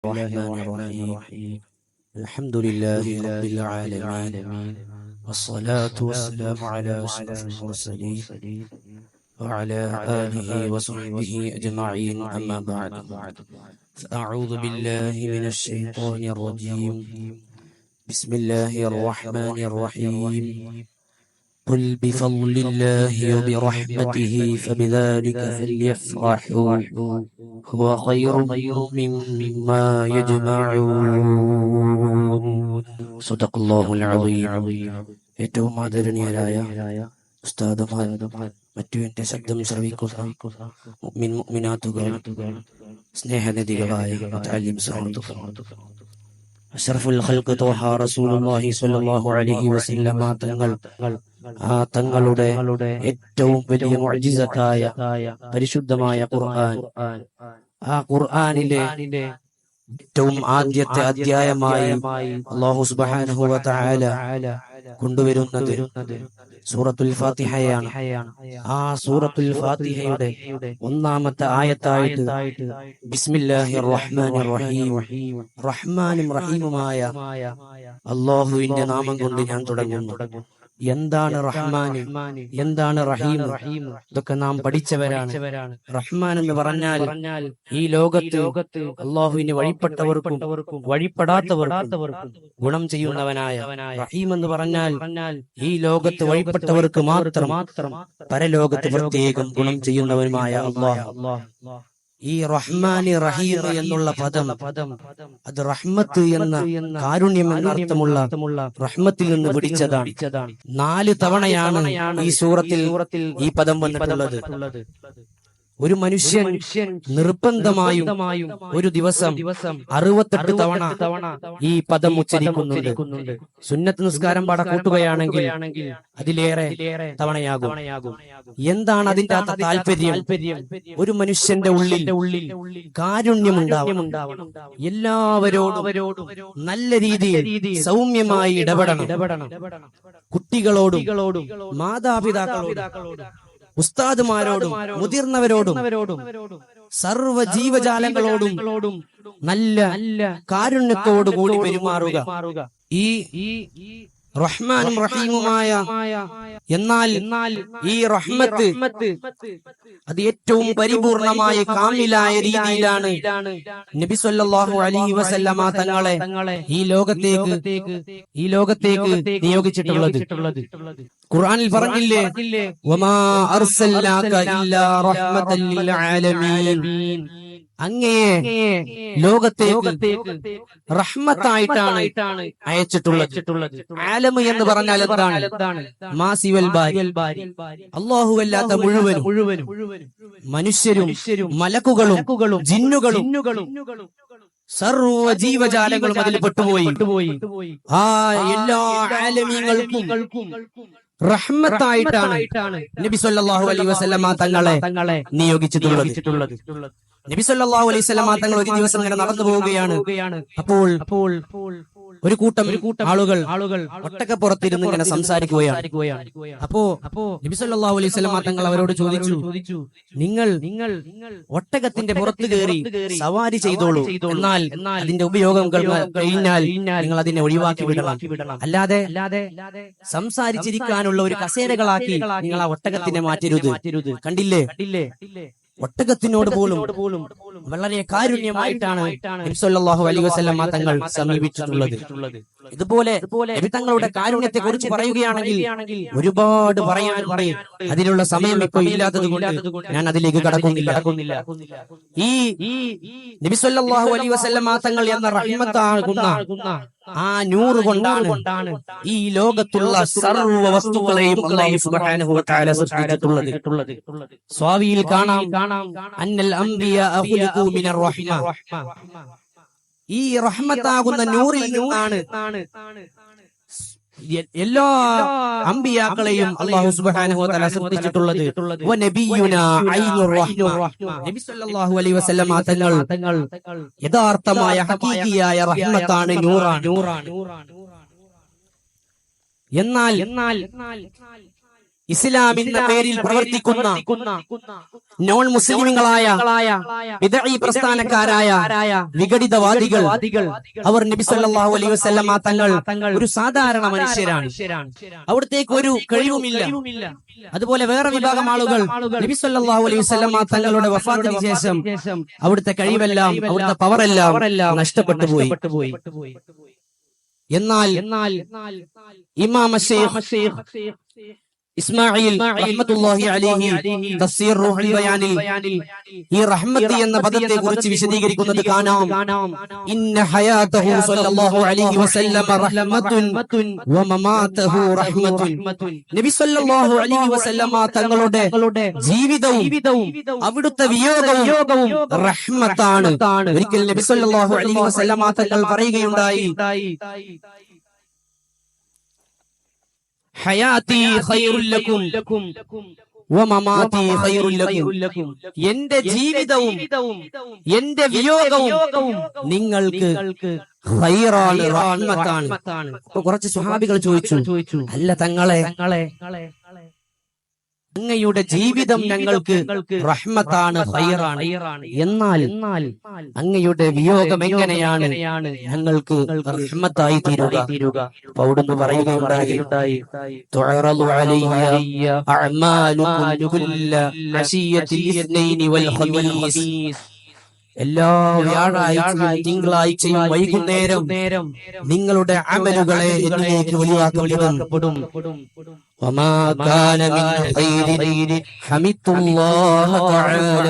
الرحمن الرحيم الحمد لله رب العالمين والصلاة والسلام على أشرف المرسلين وعلى آله وصحبه أجمعين أما بعد فأعوذ بالله من الشيطان الرجيم بسم الله الرحمن الرحيم قل بفضل الله وبرحمته فبذلك فليفرحوا هو خير مما يجمعون صدق الله العظيم. ഏറ്റവും ആദരണീയരായ ഉസ്താദുമാർ, മറ്റു എന്റെ ശബ്ദം ശ്രവിക്കുന്ന മുഅ്മിനാത്തുകൾ, സ്നേഹനിധികളായ മുതഅല്ലിം സുഹൃത്തുക്കൾ, അഷ്റഫുൽ ഖൽഖ് ത്വഹ റസൂലുള്ളാഹി സ്വല്ലല്ലാഹു അലൈഹി വസല്ലമ തങ്ങളുടെ ഏറ്റവും വലിയ മുഅ്ജിസത്തായ പരിശുദ്ധമായ ഖുർആൻ, ആ ഖുർആനിലെ ഏറ്റവും ആദ്യത്തെ അധ്യായമായി അല്ലാഹു സുബ്ഹാനഹു വ തആല കൊണ്ടുവരുന്നത് സൂറത്തുൽ ഫാത്തിഹയാണ്. ആ സൂറത്തുൽ ഫാത്തിഹയുടെ ഒന്നാമത്തെ ആയത്തായിട്ട് ബിസ്മില്ലാഹിർ റഹ്മാനിർ റഹീം, റഹ്മാനും റഹീമുമായ അല്ലാഹുവിന്റെ നാമം കൊണ്ട് ഞാൻ തുടങ്ങുന്നു. എന്താണ് റഹ്മാൻ, എന്താണ് റഹീം? ഇതൊക്കെ നാം പഠിച്ചവരാണ്. റഹ്മാൻ എന്ന് പറഞ്ഞാൽ ഈ ലോകത്ത് അല്ലാഹുവിന് വഴിപ്പെട്ടവർക്കും വഴിപ്പെടാത്തവർക്കും ഗുണം ചെയ്യുന്നവനായ. റഹീം എന്ന് പറഞ്ഞാൽ ഈ ലോകത്ത് വഴിപ്പെട്ടവർക്ക് മാത്രം പരലോകത്ത് പ്രത്യേകം ഗുണം ചെയ്യുന്നവനുമായ അല്ലാഹ്. ഈ റഹ്മാനി റഹീം എന്നുള്ള പദം അത് റഹ്മത്ത് എന്ന കാരുണ്യം എന്ന അർത്ഥമുള്ള റഹ്മത്തിൽ നിന്ന് പിടിച്ചതാണ്. 4 തവണയാണ് ഈ സൂറത്തിൽ ഈ പദം വന്നിട്ടുള്ളത്. ഒരു മനുഷ്യൻ നിർബന്ധമായും ഒരു ദിവസം 68 തവണ ഈ പദം ഉച്ചരിക്കുന്നുണ്ട്. സുന്നത്ത് നിസ്കാരം പാടെ കൂട്ടുകയാണെങ്കിൽ അതിലേറെ തവണയാകും. എന്താണ് അതിന്റെ അകത്തെ താല്പര്യം? ഒരു മനുഷ്യന്റെ ഉള്ളിൽ കാരുണ്യമുണ്ടാവണം, എല്ലാവരോടും നല്ല രീതിയിൽ സൗമ്യമായി ഇടപെടണം. കുട്ടികളോടും മാതാപിതാക്കളോടും ഉസ്താദുമാരോടും മുതിർന്നവരോടും സർവ ജീവജാലങ്ങളോടും നല്ല കാരുണ്യത്തോടുകൂടി പെരുമാറുക. ഈ റഹ്മാനും റഹീമുമായ എന്നാൽ ഈ റഹ്മത്ത് അത് ഏറ്റവും പരിപൂർണമായ കാമിലായ രീതിയിലാണ് നബി സല്ലല്ലാഹു അലൈഹി വസല്ലമ തങ്ങളെ ഈ ലോകത്തേക്ക് നിയോഗിച്ചിട്ടുള്ളത്. ഖുർആനിൽ പറഞ്ഞില്ലേ, വമാ അർസൽനാക ഇല്ലാ റഹ്മത്തൻ ലിൽ ആലമീൻ, അങ്ങേ ലോകത്തേക്ക് റഹ്മത്തായിട്ടാണ് അയച്ചിട്ടുള്ളത്. ആലം എന്ന് പറഞ്ഞാൽ എന്താണ്? മാസിവൽ ബാരി, അല്ലാഹുവല്ലാത്ത മുഴുവനും മനുഷ്യരും മലക്കുകളും ജിന്നുകളും സർവ ജീവജാലങ്ങളും അതിൽ പെട്ടുപോയി. ആ എല്ലാ ആലമീങ്ങൾക്കും റഹ്മത്തായിട്ടാണ് നബി സല്ലല്ലാഹു അലൈഹി വസല്ലമ തങ്ങളെ നിയോഗിച്ചിട്ടുള്ളത്. നബി സല്ലല്ലാഹു അലൈഹി വസല്ലമ തങ്ങൾ ഒരു ദിവസം ഇങ്ങനെ നടന്നു പോവുകയാണ്. അപ്പോൾ ഒരു കൂട്ടം ആളുകൾ ഒട്ടകപ്പുറത്തിരുന്ന് ഇങ്ങനെ സംസാരിക്കുകയാണ്. അപ്പോ നബി സല്ലല്ലാഹു അലൈഹി വസല്ലമ തങ്ങൾ അവരോട് ചോദിച്ചു, നിങ്ങൾ ഒട്ടകത്തിന്റെ പുറത്ത് കയറി സവാരി ചെയ്തോളൂ, എന്നാൽ അതിന്റെ ഉപയോഗം കഴിഞ്ഞാൽ നിങ്ങൾ അതിനെ ഒഴിവാക്കി വിടണം. അല്ലാതെ സംസാരിച്ചിരിക്കാനുള്ള ഒരു കസേരകളാക്കി നിങ്ങൾ ആ ഒട്ടകത്തിനെ മാറ്റരുത്. കണ്ടില്ലേ, ഒട്ടകത്തിനോട് പോലും വളരെ കാരുണ്യമായിട്ടാണ് നബി സല്ലല്ലാഹു അലൈഹി വസല്ലമ തങ്ങൾ സമീപിച്ചിട്ടുള്ളത്. ഇതുപോലെ നബി തങ്ങളുടെ കാരുണ്യത്തെ കുറിച്ച് പറയുകയാണെങ്കിൽ ഒരുപാട് പറയാനുണ്ട്. അതിനുള്ള സമയം ഇപ്പോൾ ഇല്ലാത്തത് കൊണ്ട് ഞാൻ അതിലേക്ക് കടക്കുന്നില്ല. ഈ നബി സല്ലല്ലാഹു അലൈഹി വസല്ലമ തങ്ങൾ എന്ന റഹ്മത്താകുന്ന ആ നൂറ് കൊണ്ടാണ് ഈ ലോകത്തുള്ള സർവ്വ വസ്തുക്കളെയും അല്ലാഹു സുബ്ഹാനഹു വ തആല സൃഷ്ടിച്ചിട്ടുള്ളത്. സ്വാവിയിൽ കാണാം, അന്നൽ അംബിയാ ഖുലിഖു മിനർ റഹ്മ, ഈ റഹ്മത്താകുന്ന നൂറിൽ നിന്നാണ് എല്ലാ അംബിയാക്കളെയും അല്ലാഹു സുബ്ഹാനഹു വ തആല സൃഷ്ടിച്ചിട്ടുള്ളത്. വ നബിയുനാ ഐനുർ റഹ്മ, നബി സല്ലല്ലാഹു അലൈഹി വസല്ലമ തങ്ങൾ യഥാർത്ഥമായ ഹഖീഖിയായ റഹ്മത്താണ്, നൂറാണ്. എന്നാൽ ഇസ്ലാമിന്റെ പേരിൽ പ്രവർത്തിക്കുന്ന നോൺ മുസ്ലിമുകളായ ബിദ്അഈ പ്രസ്ഥാനക്കാരായ വിഘടിതവാദികൾ അവർ നബി സല്ലല്ലാഹു അലൈഹി വസല്ലമ തങ്ങൾ ഒരു സാധാരണ മനുഷ്യരാണ്, അവിടത്തേക്ക് ഒരു കഴിവുമില്ല. അതുപോലെ വേറെ വിഭാഗം ആളുകൾ നബി സല്ലല്ലാഹു അലൈഹി വസല്ലമ തങ്ങളുടെ വഫാത്തിന് ശേഷം അവിടുത്തെ കഴിവെല്ലാം അവിടുത്തെ പവറെല്ലാം നഷ്ടപ്പെട്ടു പോയി. എന്നാൽ ഇമാം ശൈഖ് ഇസ്മായിൽ റഹ്മത്തുള്ളാഹി അലൈഹി തഫ്സീർ റൂഹുൽ ബയാനിൽ ഈ റഹ്മത്ത് എന്ന പദത്തെ കുറിച്ച് വിശദീകരിക്കുന്നത് കാണാം. ഇന്ന ഹയാതഹു സ്വല്ലല്ലാഹു അലൈഹി വസല്ലം റഹ്മത്തുൻ വമമാതഹു റഹ്മത്തുൻ. നബി സ്വല്ലല്ലാഹു അലൈഹി വസല്ലം തങ്ങളുടെ ജീവിതവും അവിടുത്തെ വിയോഗവും റഹ്മത്താണ്. ഒരിക്കൽ നബി സ്വല്ലല്ലാഹു അലൈഹി വസല്ലം തങ്ങൾ പറയുകയുണ്ടായി, ഹയാതി ഖൈറുൽ ലക്കും വമമാതി ഖൈറുൽ ലക്കും. എന്റെ ജീവിതവും എന്റെ വിയോഗവും നിങ്ങൾക്ക് ഖൈറാണ്, റഹ്മത്താണ്. കുറച്ച് സ്വഹാബികൾ ചോദിച്ചു, അല്ല തങ്ങളെ, അങ്ങയുടെ ജീവിതം ഞങ്ങൾക്ക് റഹ്മത്താണ്, ഖൈറാണ്, എന്നാൽ അങ്ങയുടെ വിയോഗം എങ്ങനെയാണ് ഞങ്ങൾക്ക് റഹ്മത്തായി തീരുക? അവിടുന്ന് പറയുകയുണ്ടായി, തുഅറദു അലയ്യ അഅമാലുകും കുല്ല അശിയത്തിൽ ഇസ്നൈനി വൽ ഖമീസ്. എല്ലാ വ്യാഴാഴ്ചയും തിങ്കളാഴ്ചയും വൈകുന്നേരം നിങ്ങളുടെ അമലുകളെ എന്നിലേക്ക് വെളിവാക്കപ്പെടും. വമാ കാന മിൻ ഖൈരി ഹമിദുല്ലാഹ തആല.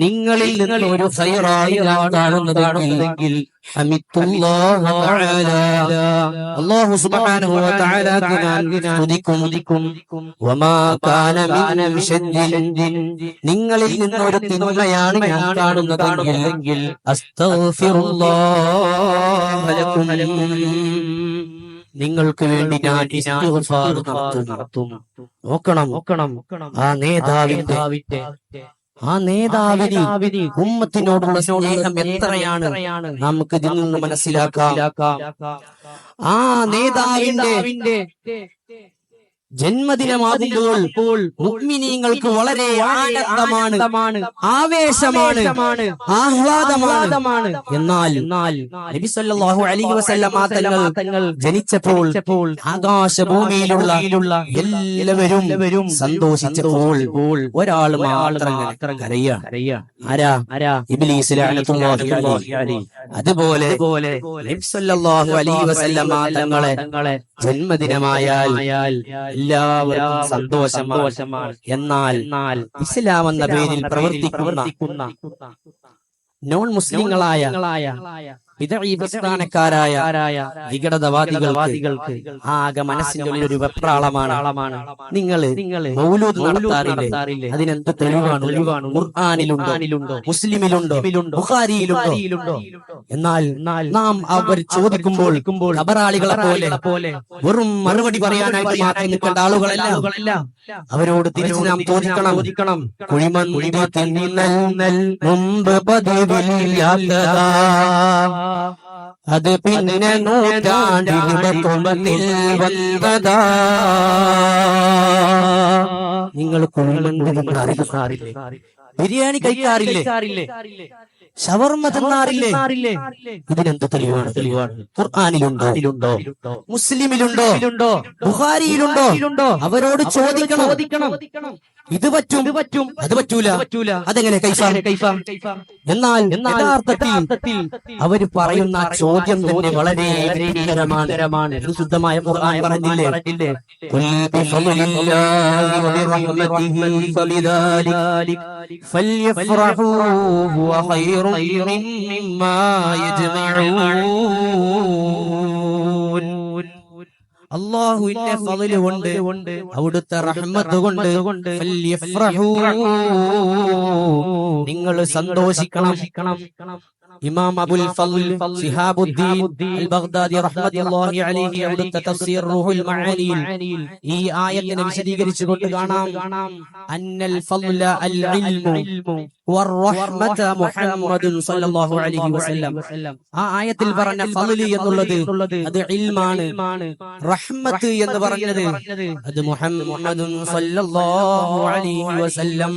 നിങ്ങളിൽ നിന്ന് ഒരു ഖൈറായി ഞാൻ കാണുന്നതാണെങ്കിൽ ഹമിദുല്ലാഹ തആല, അല്ലാഹു സുബ്ഹാനഹു വ തആലക്ക് ഞാൻ സ്തുതിക്കും. വമാ കാന മിൻ ശർരിൻ, നിങ്ങളിൽ നിന്ന് ഒരു തിന്മയാണ് ഞാൻ കാണുന്നതെങ്കിൽ അസ്തഗ്ഫിറുല്ലാഹ ലക്കും, നിങ്ങൾക്ക് വേണ്ടി ഞാൻ ഇസ്തിഗ്ഫാർ നടത്തും. നോക്കണം ആ നേതാവിന് ഉമ്മത്തിനോടുള്ള സ്നേഹം എത്രയാണ് നമുക്ക് ഇതിൽ നിന്ന് മനസ്സിലാക്കാം. ആ നേതാവിന്റെ ജന്മദിനമാകുമ്പോൾ മുഅ്മിനീങ്ങൾക്ക് വളരെ ആനന്ദമാണ്, ആവേശമാണ്, ആഹ്ലാദമാണ്. എന്നാൽ നബി സല്ലല്ലാഹു അലൈഹി വസല്ലം തങ്ങൾ ജനിച്ചപ്പോൾ ആകാശഭൂമിയിലുള്ള എല്ലാവരും സന്തോഷിച്ചപ്പോൾ ഒരാൾ മാത്രം കരയാണ്. ആരാ? ഇബ്ലീസ് ലഅനത്തുല്ലാഹി അലൈഹി. അതുപോലെ നബി സല്ലല്ലാഹു അലൈഹി വസല്ലം തങ്ങളെ ജന്മദിനമായാൽ എല്ലാവർക്കും സന്തോഷമാണ്. എന്നാൽ ഇസ്ലാം എന്ന പേരിൽ പ്രവർത്തിക്കുന്ന നോൺ മുസ്ലിങ്ങളായ ബിദ്അഈ പ്രസ്ഥാനക്കാരായ വിഘടതവാദികൾക്ക് ആകെ മനസ്സിന്റെ ഉള്ളിൽ ഒരു വെപ്രാളമാണ്. നിങ്ങൾ മൗലൂദ് നടത്താറില്ലേ? അതിനെന്ത് തെളിവാണ്? ഖുർആനിലുണ്ടോ? മുസ്ലിമിലുണ്ടോ? ബുഖാരിയിലുണ്ടോ? എന്നാൽ നാം അവർ ചോദിക്കുമ്പോൾ ഖബറാളികളെ പോലെ വെറും മറുപടി പറയാനായിട്ട് മാത്രം നിൽക്കേണ്ട ആളുകളല്ല. അവരോട് തിരിച്ച് നാം ചോദിക്കണം, കുഴിമന്തി മുമ്പ് പതിവില്ലാത്തതാ, അത് പിന്നെ നൂറ്റാണ്ടിൽ വന്നതാ. നിങ്ങൾ കുഴിമന്തി ബിരിയാണി കഴിക്കാറില്ലേ? ഷവർമ്മ തിന്നാറില്ലേ? ഇതിനെന്ത് തെളിവാണ്? ഖുർആനിലുണ്ടോ? മുസ്ലിമിലുണ്ടോ? ബുഖാരിയിലുണ്ടോ? അവരോട് ചോദിക്കണം. ഇത് പറ്റും, അത് പറ്റൂല, അതെങ്ങനെ കൈഫ? എന്നാൽ യഥാർത്ഥത്തിൽ അവര് പറയുന്ന ചോദ്യം തന്നെ വളരെ ഭീകരമാണ്. ശുദ്ധമായ ഖുർആൻ പറഞ്ഞില്ലേ, ഖുൽ ബിഫളില്ലാഹി വബിറഹ്മതിഹി ഫലിദാലിക ഫൽയഫ്റഹൂ ഹുവ ഖൈറും മിമ്മാ യജ്മഊൻ. അല്ലാഹുവിന്റെ ഫളല് കൊണ്ട്, അവിടുത്തെ റഹ്മത്ത് കൊണ്ട് ഫൽയഫ്റഹൂ, നിങ്ങൾ സന്തോഷിക്കണം. ഇമാം അബുൽ ഫളൽ ശിഹാബുദ്ദീൻ അൽ ബഗ്ദാദി റഹ്മത്തുള്ളാഹി അലൈഹി അവിടുത്തെ തഫ്സീർ റൂഹുൽ മആനിയിൽ ഈ ആയത്തിനെ വിശദീകരിച്ചുകൊണ്ട് കാണാം, അന്നൽ ഫളല അൽ ഇൽമു വറഹ്മത മുഹമ്മദുൻ സ്വല്ലല്ലാഹു അലൈഹി വസല്ലം. ആ ആയത്തിൽ പറഞ്ഞ ഫള് എന്നുള്ളത് അത് ഇൽമാണ്. റഹ്മത്ത് എന്ന് പറഞ്ഞത് അത് മുഹമ്മദുൻ സ്വല്ലല്ലാഹു അലൈഹി വസല്ലം.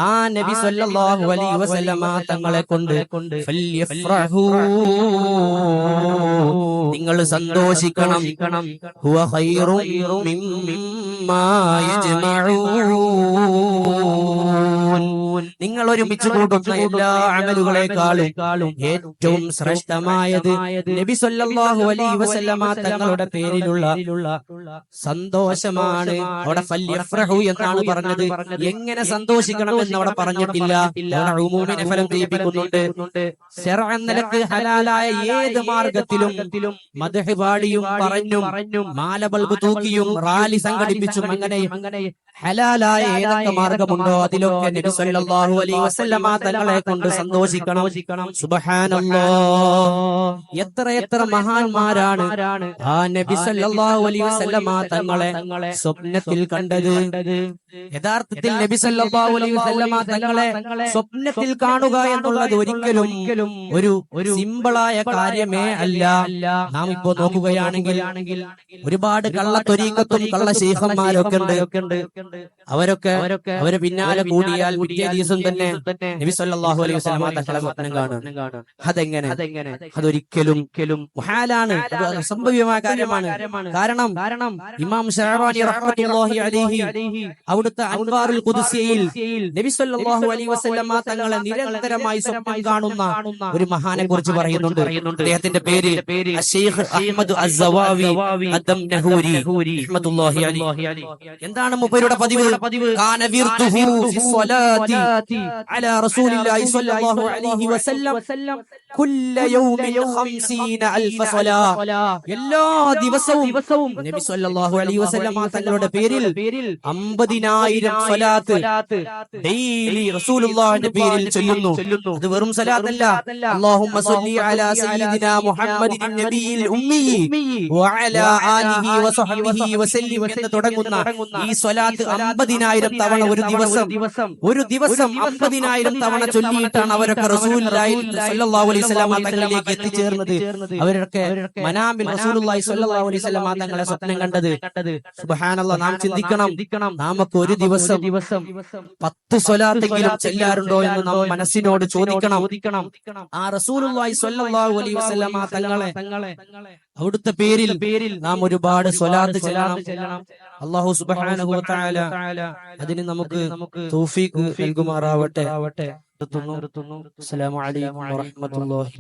ആ നബി സ്വല്ലല്ലാഹു അലൈഹി വസല്ലമ തങ്ങളെ കൊണ്ട് ഫല്യഫ്റഹൂ, നിങ്ങൾ സന്തോഷിക്കണം. ഹുവ ഖൈറു മിമ്മാ യജ്മഊൻ, നിങ്ങൾ ഒരുമിച്ച് കൂട്ടുന്ന എല്ലാ അമലുകളെക്കാളും ഏറ്റവും ശ്രേഷ്ഠമായത് നബി സല്ലല്ലാഹു അലൈഹി വസല്ലമ തങ്ങളുടെ പേരിലുള്ള സന്തോഷമാണ്. അവിടെ ഫല്യഫ്റഹു എന്നാണ് പറഞ്ഞത്. എങ്ങനെ സന്തോഷിക്കണം എന്ന് അവിടെ പറഞ്ഞിട്ടില്ല. ഉമൂമിനെ ഫലം ചെയ്യിപ്പിക്കുന്നുണ്ട്. ശർഅ എന്ന നിലക്ക് ഹലാലായ ഏത് മാർഗത്തിലും മദ്ഹ് പാടിയും പറഞ്ഞും മാല ബൾബ് തൂക്കിയും റാലി സംഘടിപ്പിച്ചും അങ്ങനെ ഹലാലായ ഏതൊക്കെ മാർഗമുണ്ടോ അതിലൊക്കെ നബി സല്ലല്ലാഹു അലൈഹി വസല്ലമ തങ്ങളെ കൊണ്ട് സന്തോഷിക്കണം. സുബ്ഹാനല്ലാഹ്, എത്ര മഹാന്മാരാണ് ആ നബി സല്ലല്ലാഹു അലൈഹി വസല്ലമ തങ്ങളെ സ്വപ്നത്തിൽ കണ്ടത്. യഥാർത്ഥത്തിൽ നബി സല്ലല്ലാഹു അലൈഹി വസല്ലമ തങ്ങളെ സ്വപ്നത്തിൽ കാണുക എന്നുള്ളത് ഒരിക്കലും ഒരു സിമ്പിളായ കാര്യമേ അല്ല. നാം ഇപ്പോ നോക്കുകയാണെങ്കിൽ ഒരുപാട് കള്ളത്തൊരീക്കത്തും കള്ള ശൈഖന്മാരൊക്കെ ഉണ്ട്. അവരെ പിന്നാലെ കൂടിയാൽ പിറ്റേ ദിവസം തന്നെ നബി സല്ലല്ലാഹു അലൈഹി വസല്ലമ തങ്ങളെ സ്വപ്നം കാണും. അതെങ്ങനെ? അതൊരിക്കലും മുഹാലാണ്, അസംഭവ്യമായ കാര്യമാണ്. കാരണം ഇമാം ശഅറാനി റഹ്മത്തുള്ളാഹി അലൈഹി അവിടുത്തെ അൻവാറുൽ ഖുദ്സിയിൽ നബി സല്ലല്ലാഹു അലൈഹി വസല്ലമ തങ്ങളെ നിരന്തരമായി സ്വപ്നം കാണുന്ന ഒരു മഹാനെ കുറിച്ച് പറയുന്നുണ്ട്. അദ്ദേഹത്തിന്റെ പേര് ശൈഖ് അഹ്മദ് അസ്സവാവി അദ്ദംനഹൂരി റഹ്മത്തുള്ളാഹി അലൈഹി. എന്താണ് മൂപ്പരുടെ പതിവ്? കാന വിർതുഹു ഫി സ്വലാത്തി അലാ റസൂലില്ലാഹി സ്വല്ലല്ലാഹു അലൈഹി വസല്ലം കുല്ല യൗമിൻ 50000 സ്വലാ. എല്ലാ ദിവസവും നബി സ്വല്ലല്ലാഹു അലൈഹി വസല്ലം തങ്ങളുടെ പേരിൽ 50000 സ്വലാത്ത് ഡെയിലി റസൂലുള്ളാഹിന്റെ പേരിൽ ചൊല്ലുന്നു. അത് വെറും സ്വലാത്തല്ല. അല്ലാഹുമ്മ സ്വല്ലി അലാ സയ്യിദിനാ മുഹമ്മദിൻ നബിയിൽ ഉമ്മി വഅലാ ആലിഹി വസഹ്ബിഹി വസല്ലിം എന്ന് തുടങ്ങുന്ന ഈ സ്വലാത്ത് 50000 തവണ ഒരു ദിവസം 50000 തവണ ചൊല്ലിയിട്ടാണ് അവരൊക്കെ റസൂലുള്ളാഹി സ്വല്ലല്ലാഹു അലൈഹി വസല്ലം തങ്ങളിലേക്ക് എത്തിച്ചേർന്നത്. അവരൊക്കെ മനാമിൽ റസൂലുള്ളാഹി സ്വല്ലല്ലാഹു അലൈഹി വസല്ലം തങ്ങളെ സ്വപ്നം കണ്ടത്. സുബ്ഹാനല്ലാഹ്, നാം ചിന്തിക്കണം, നമുക്ക് ഒരു ദിവസം 10 സ്വലാത്തെങ്കിലും ചെല്ലാറുണ്ടോ എന്ന് നാം മനസ്സിനോട് ചോദിക്കണം. ആ റസൂലുള്ളാഹി സ്വല്ലല്ലാഹു അലൈഹി വസല്ലം തങ്ങളെ അവിടുത്തെ പേരിൽ നാം ഒരുപാട് സ്വലാത്ത് ചെല്ലണം. അല്ലാഹു സുബ്ഹാനഹു വ തആല അതിന് നമുക്ക് തൗഫീഖ് നൽകുമാറാവട്ടെ. അസ്സലാമു അലൈക്കും വറഹ്മത്തുള്ളാഹി.